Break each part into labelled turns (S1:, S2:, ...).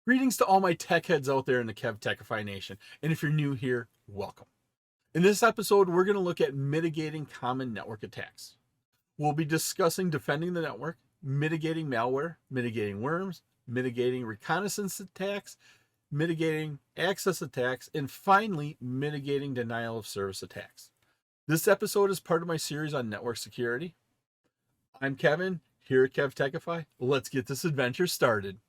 S1: Greetings to all my tech heads out there in the KevTechify Nation, and if you're new here, welcome. In this episode, we're going to look at mitigating common network attacks. We'll be discussing defending the network, mitigating malware, mitigating worms, mitigating reconnaissance attacks, mitigating access attacks, and finally, mitigating denial of service attacks. This episode is part of my series on network security. I'm Kevin, here at KevTechify. Let's get this adventure started.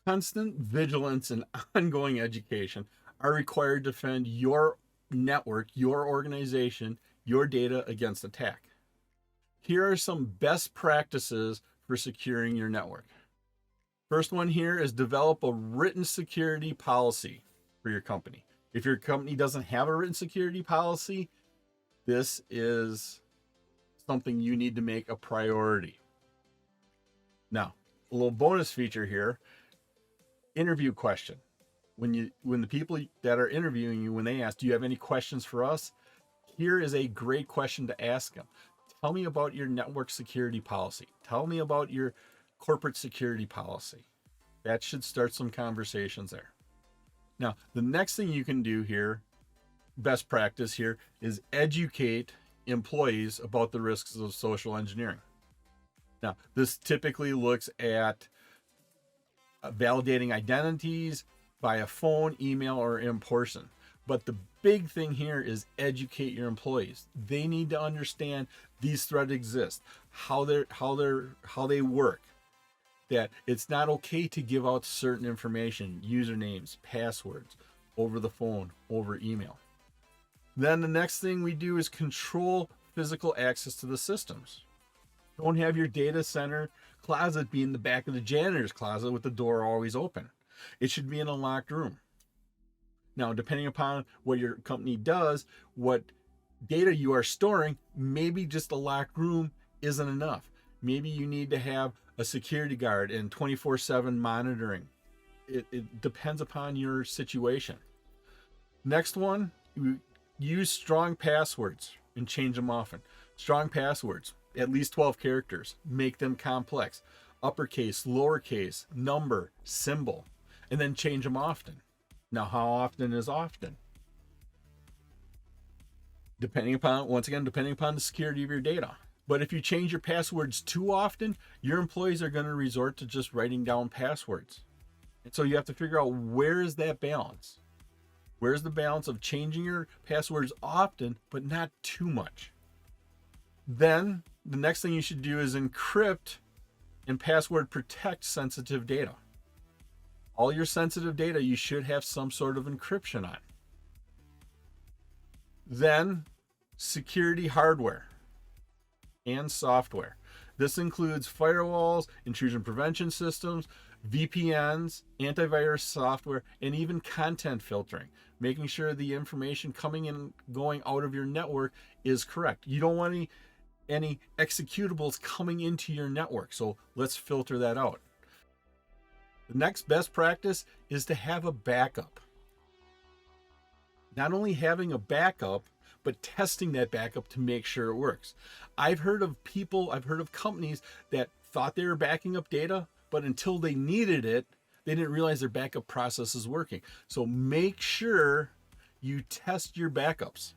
S1: Constant vigilance and ongoing education are required to defend your network, your organization, your data against attack. Here are some best practices for securing your network. First one here is develop a written security policy for your company. If your company doesn't have a written security policy, this is something you need to make a priority. Now, a little bonus feature here. Interview question. When the people that are interviewing you, when they ask, do you have any questions for us? Here is a great question to ask them. Tell me about your network security policy. Tell me about your corporate security policy. That should start some conversations there. Now, the next thing you can do here, best practice here, is educate employees about the risks of social engineering. Now, this typically looks at validating identities via phone, email, or in person. But the big thing here is educate your employees. They need to understand these threats exist, how they work, that it's not okay to give out certain information, usernames, passwords, over the phone, over email. Then the next thing we do is control physical access to the systems. Don't have your data center closet be in the back of the janitor's closet with the door always open. It should be in a locked room. Now, depending upon what your company does, what data you are storing, maybe just a locked room isn't enough. Maybe you need to have a security guard and 24/7 monitoring. It depends upon your situation. Next one, use strong passwords and change them often. Strong passwords, at least 12 characters. Make them complex. Uppercase, lowercase, number, symbol, and then change them often. Now, how often is often? Depending upon the security of your data. But if you change your passwords too often, your employees are going to resort to just writing down passwords. And so you have to figure out, where is that balance? Where's the balance of changing your passwords often, but not too much? Then the next thing you should do is encrypt and password protect sensitive data. All your sensitive data, you should have some sort of encryption on. Then security hardware and software. This includes firewalls, intrusion prevention systems, VPNs, antivirus software, and even content filtering, making sure the information coming in, going out of your network is correct. You don't want any executables coming into your network, so let's filter that out. The next best practice is to have a backup. Not only having a backup, but testing that backup to make sure it works. I've heard of companies that thought they were backing up data, but until they needed it, they didn't realize their backup process is working. So make sure you test your backups.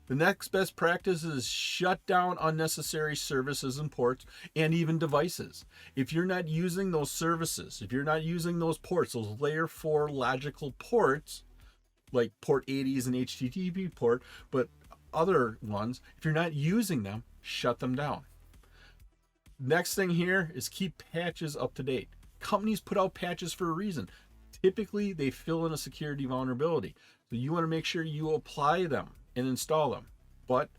S1: The next best practice is shut down unnecessary services and ports and even devices. If you're not using those services, if you're not using those ports, those layer 4 logical ports, like port 80s and HTTP port, but other ones, if you're not using them, shut them down. Next thing here is keep patches up to date. Companies put out patches for a reason. Typically, they fill in a security vulnerability. So you want to make sure you apply them and install them. But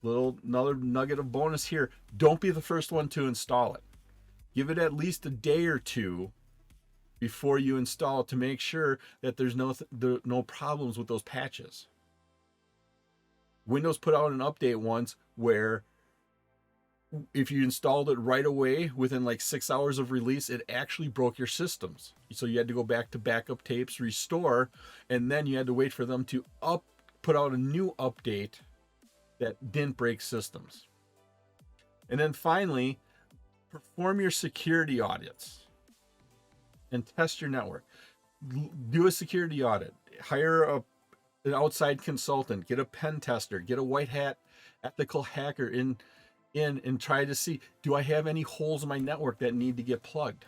S1: another nugget of bonus here, don't be the first one to install it. Give it at least a day or two before you install it to make sure that there's no problems with those patches. Windows put out an update once where if you installed it right away within like 6 hours of release, it actually broke your systems. So you had to go back to backup tapes, restore, and then you had to wait for them to put out a new update that didn't break systems. And then finally, perform your security audits and test your network. Do a security audit. Hire an outside consultant. Get a pen tester. Get a white hat ethical hacker in and try to see, do I have any holes in my network that need to get plugged?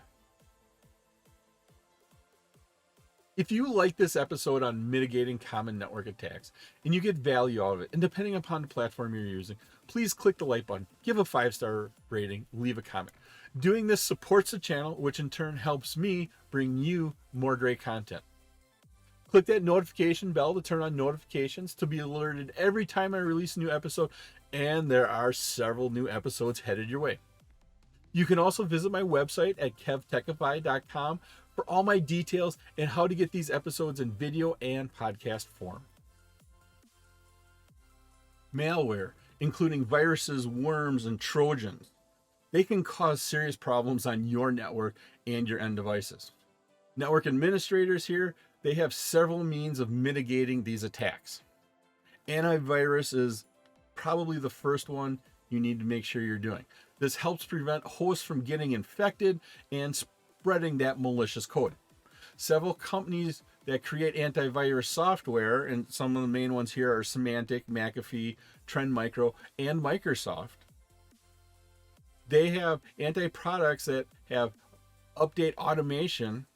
S1: If you like this episode on mitigating common network attacks and you get value out of it, and depending upon the platform you're using, please click the like button, give a 5-star rating, leave a comment. Doing this supports the channel, which in turn helps me bring you more great content. Click that notification bell to turn on notifications to be alerted every time I release a new episode, and there are several new episodes headed your way. You can also visit my website at KevTechify.com for all my details and how to get these episodes in video and podcast form. Malware, including viruses, worms, and Trojans, they can cause serious problems on your network and your end devices. Network administrators here, they have several means of mitigating these attacks. Antivirus is probably the first one you need to make sure you're doing. This helps prevent hosts from getting infected and spreading that malicious code. Several companies that create antivirus software, and some of the main ones here are Symantec, McAfee, Trend Micro, and Microsoft. They have anti-products that have update automation,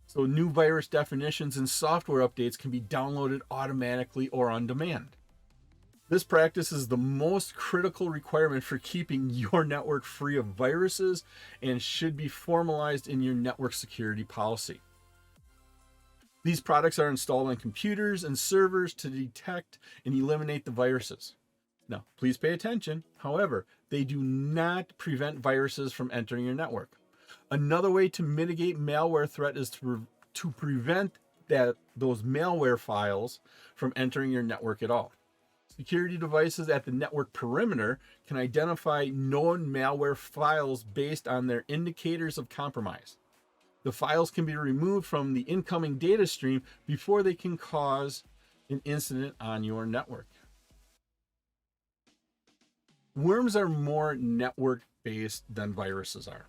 S1: so new virus definitions and software updates can be downloaded automatically or on demand. This practice is the most critical requirement for keeping your network free of viruses and should be formalized in your network security policy. These products are installed on computers and servers to detect and eliminate the viruses. Now, please pay attention. However, they do not prevent viruses from entering your network. Another way to mitigate malware threat is to prevent those malware files from entering your network at all. Security devices at the network perimeter can identify known malware files based on their indicators of compromise. The files can be removed from the incoming data stream before they can cause an incident on your network. Worms are more network-based than viruses are.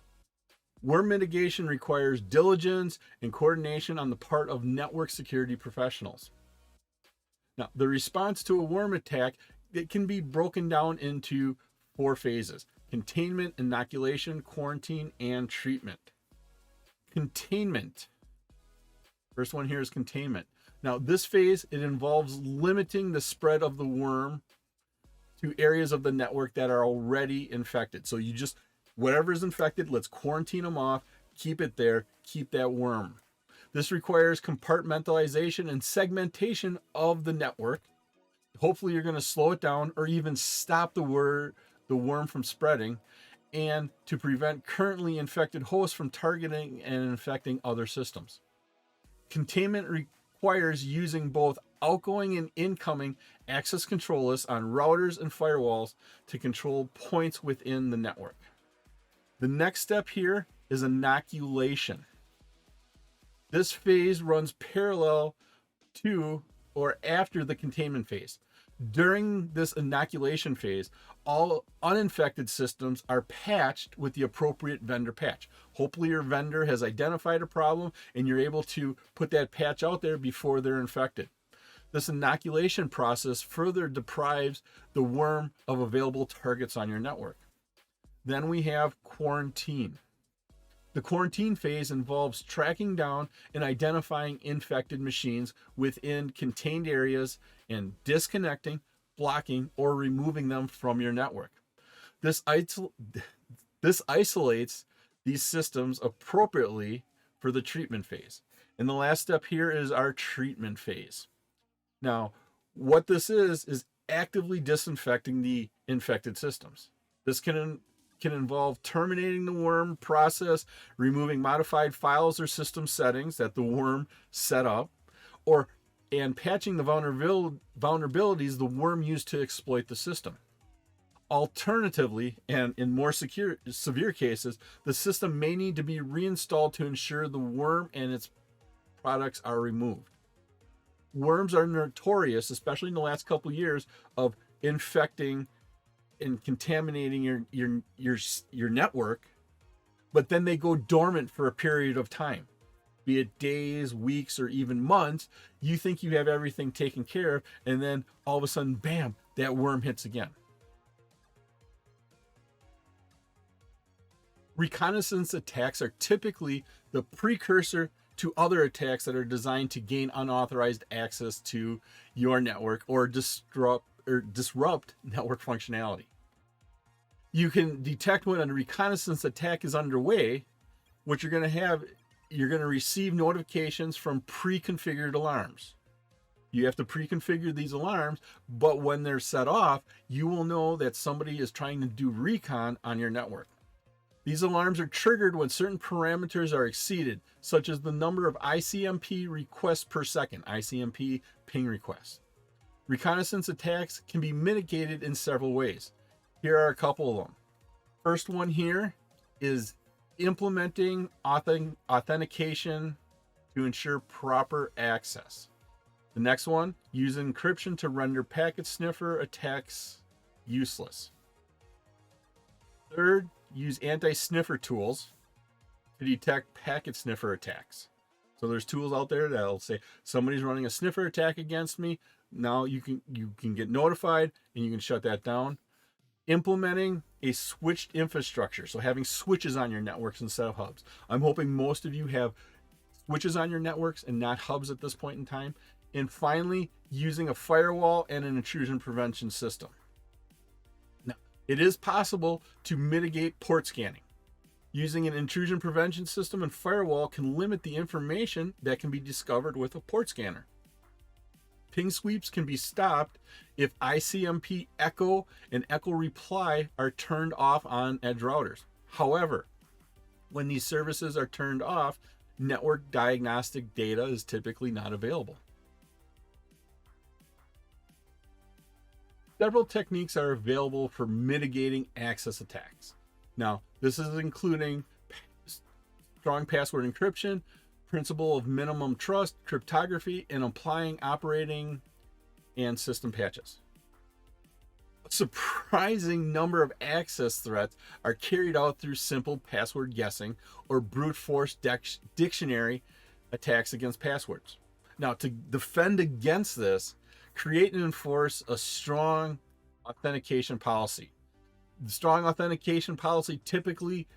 S1: Worm mitigation requires diligence and coordination on the part of network security professionals. Now, the response to a worm attack, it can be broken down into 4 phases: containment, inoculation, quarantine, and treatment. Containment. First one here is containment. Now, this phase, it involves limiting the spread of the worm to areas of the network that are already infected. So you just, whatever is infected, let's quarantine them off, keep it there, keep that worm. This requires compartmentalization and segmentation of the network. Hopefully you're going to slow it down or even stop the worm from spreading, and to prevent currently infected hosts from targeting and infecting other systems. Containment requires using both outgoing and incoming access control lists on routers and firewalls to control points within the network. The next step here is inoculation. This phase runs parallel to or after the containment phase. During this inoculation phase, all uninfected systems are patched with the appropriate vendor patch. Hopefully your vendor has identified a problem and you're able to put that patch out there before they're infected. This inoculation process further deprives the worm of available targets on your network. Then we have quarantine. The quarantine phase involves tracking down and identifying infected machines within contained areas and disconnecting, blocking, or removing them from your network. This isolates these systems appropriately for the treatment phase. And the last step here is our treatment phase. Now, what this is actively disinfecting the infected systems. This can involve terminating the worm process, removing modified files or system settings that the worm set up, and patching the vulnerabilities the worm used to exploit the system. Alternatively, and in more severe cases, the system may need to be reinstalled to ensure the worm and its products are removed. Worms are notorious, especially in the last couple of years, of infecting and contaminating your network, but then they go dormant for a period of time, be it days, weeks, or even months. You think you have everything taken care of, and then all of a sudden, bam, that worm hits again. Reconnaissance attacks are typically the precursor to other attacks that are designed to gain unauthorized access to your network or disrupt network functionality. You can detect when a reconnaissance attack is underway. What you're going to receive notifications from pre-configured alarms. You have to pre-configure these alarms, but when they're set off, you will know that somebody is trying to do recon on your network. These alarms are triggered when certain parameters are exceeded, such as the number of ICMP requests per second, ICMP ping requests. Reconnaissance attacks can be mitigated in several ways. Here are a couple of them. First one here is implementing authentication to ensure proper access. The next one, use encryption to render packet sniffer attacks useless. Third, use anti-sniffer tools to detect packet sniffer attacks. So there's tools out there that'll say somebody's running a sniffer attack against me. Now you can get notified and you can shut that down. Implementing a switched infrastructure, so having switches on your networks instead of hubs. I'm hoping most of you have switches on your networks and not hubs at this point in time. And finally, using a firewall and an intrusion prevention system. Now, it is possible to mitigate port scanning. Using an intrusion prevention system and firewall can limit the information that can be discovered with a port scanner. Ping sweeps can be stopped if ICMP echo and echo reply are turned off on edge routers. However, when these services are turned off, network diagnostic data is typically not available. Several techniques are available for mitigating access attacks. Now, this is including strong password encryption, principle of minimum trust, cryptography, and applying operating and system patches. A surprising number of access threats are carried out through simple password guessing or brute force dictionary attacks against passwords. Now, to defend against this, create and enforce a strong authentication policy. The strong authentication policy typically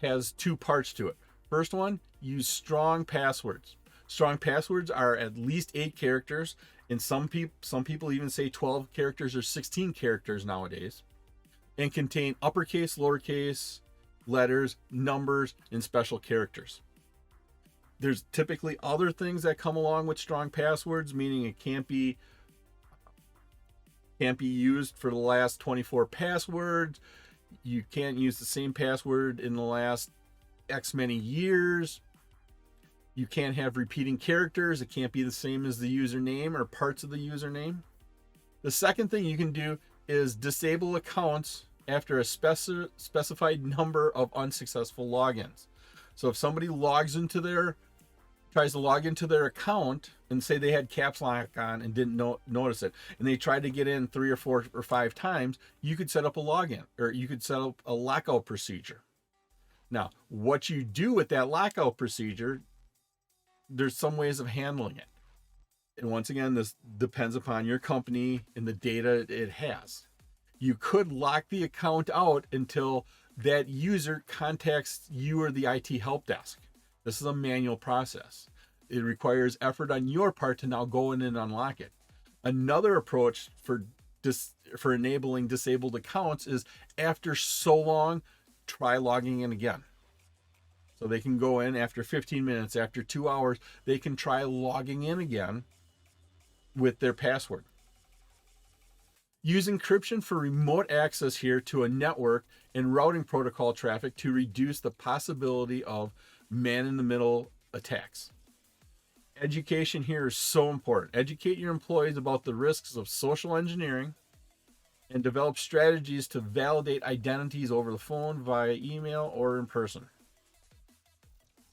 S1: has two parts to it. First one, use strong passwords. Strong passwords are at least 8 characters, and some people even say 12 characters or 16 characters nowadays, and contain uppercase, lowercase, letters, numbers, and special characters. There's typically other things that come along with strong passwords, meaning it can't be used for the last 24 passwords. You can't use the same password in the last X many years. You can't have repeating characters. It can't be the same as the username or parts of the username. The second thing you can do is disable accounts after a specified number of unsuccessful logins. So if somebody tries to log into their account and say they had caps lock on and didn't notice it, and they tried to get in 3 or 4 or 5 times, you could set up a login, or you could set up a lockout procedure. Now, what you do with that lockout procedure, there's some ways of handling it. And once again, this depends upon your company and the data it has. You could lock the account out until that user contacts you or the IT help desk. This is a manual process. It requires effort on your part to now go in and unlock it. Another approach for enabling disabled accounts is, after so long, try logging in again. So they can go in after 15 minutes, after 2 hours, they can try logging in again with their password. Use encryption for remote access here to a network and routing protocol traffic to reduce the possibility of man-in-the-middle attacks. Education here is so important. Educate your employees about the risks of social engineering and develop strategies to validate identities over the phone, via email, or in person.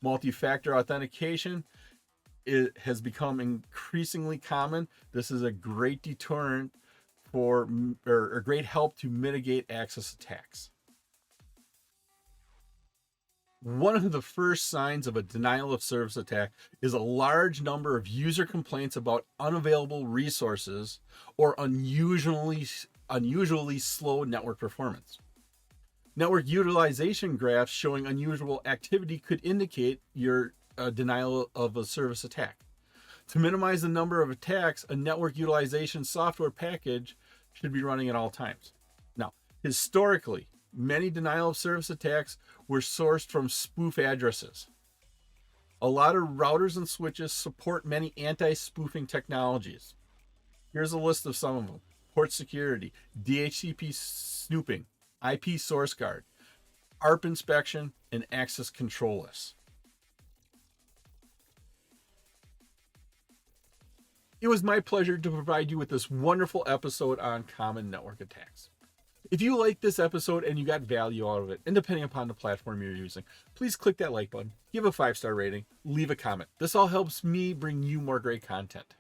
S1: Multi-factor authentication, it has become increasingly common. This is a great deterrent for, or a great help to mitigate access attacks. One of the first signs of a denial of service attack is a large number of user complaints about unavailable resources or unusually slow network performance. Network utilization graphs showing unusual activity could indicate your denial of a service attack. To minimize the number of attacks, a network utilization software package should be running at all times. Now, historically, many denial of service attacks were sourced from spoof addresses. A lot of routers and switches support many anti-spoofing technologies. Here's a list of some of them: port security, DHCP snooping, IP source guard, ARP inspection, and access control lists. It was my pleasure to provide you with this wonderful episode on common network attacks. If you like this episode and you got value out of it, and depending upon the platform you're using, please click that like button, give a 5-star rating, leave a comment. This all helps me bring you more great content.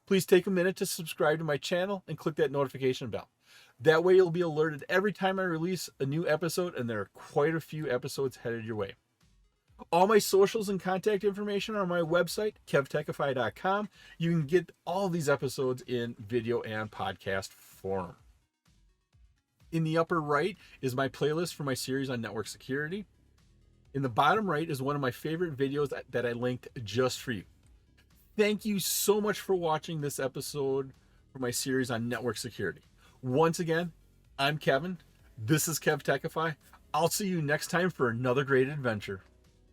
S1: Please take a minute to subscribe to my channel and click that notification bell. That way you'll be alerted every time I release a new episode, and there are quite a few episodes headed your way. All my socials and contact information are on my website, KevTechify.com. You can get all these episodes in video and podcast form. In the upper right is my playlist for my series on network security. In the bottom right is one of my favorite videos that I linked just for you. Thank you so much for watching this episode for my series on network security. Once again, I'm Kevin. This is KevTechify. I'll see you next time for another great adventure.